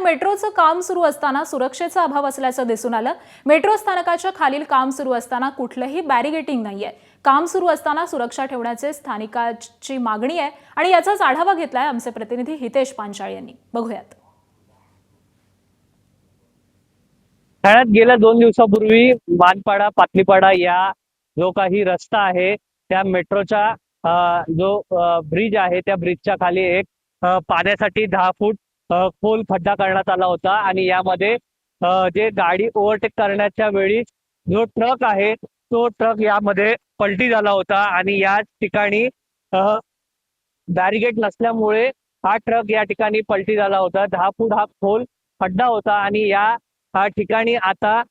मेट्रोचं काम सुरू असताना सुरक्षेचा अभाव असल्याचं दिसून आलं। मेट्रो स्थानकाच्या खालील काम सुरू असताना कुठलंही बॅरिगेटिंग नाहीये। काम सुरू असताना सुरक्षा ठेवण्याचे स्थानिकांची मागणी आहे आणि याचाच आढावा घेतलाय आमचे प्रतिनिधी हितेश पांचाळ यांनी। बघूयात। ठाण्यात गेल्या 2 दिवसापूर्वी मानपाडा पातलीपाडा या जो काही रस्ता आहे त्या मेट्रोच्या जो ब्रिज आहे त्या ब्रिजच्या खाली एक पाण्यासाठी 10 फूट खोल खड्डा करण्यात आला होता आणि यामध्ये जे गाडी ओव्हरटेक करण्याच्या वेळी जो ट्रक आहे तो ट्रक यामध्ये पलटी झाला होता आणि या ठिकाणी बॅरिगेट नसल्यामुळे हा ट्रक या ठिकाणी पलटी झाला होता। 10 फूट हा खोल खड्डा होता आणि या ठिकाणी आता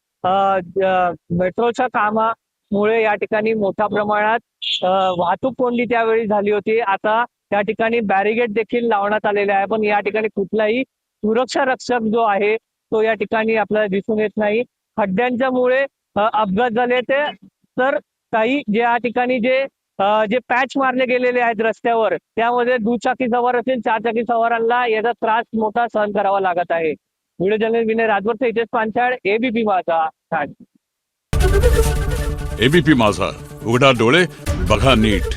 मेट्रोच्या कामामुळे या ठिकाणी मोठ्या प्रमाणात वाहतूक कोंडी त्यावेळी झाली होती। आता त्या ठिकाणी बॅरिगेट देखील लावण्यात आलेले आहे, पण या ठिकाणी कुठलाही सुरक्षा रक्षक जो आहे तो या ठिकाणी आपल्याला दिसून येत नाही। खड्ड्यांच्या मुळे अपघात झाले तर काही या ठिकाणी जे पॅच मारले गेलेले आहेत रस्त्यावर त्यामध्ये दुचाकी सवार असेल 4 चाकी सवारांना याचा त्रास मोठा सहन करावा लागत आहे। व्हिडिओ जर्नलिस्ट विनय राजवरचे हितेश पांचाळ, एबीपी माझा, ठाणे। एबीपी माझा, उघडा डोळे बघा नीट।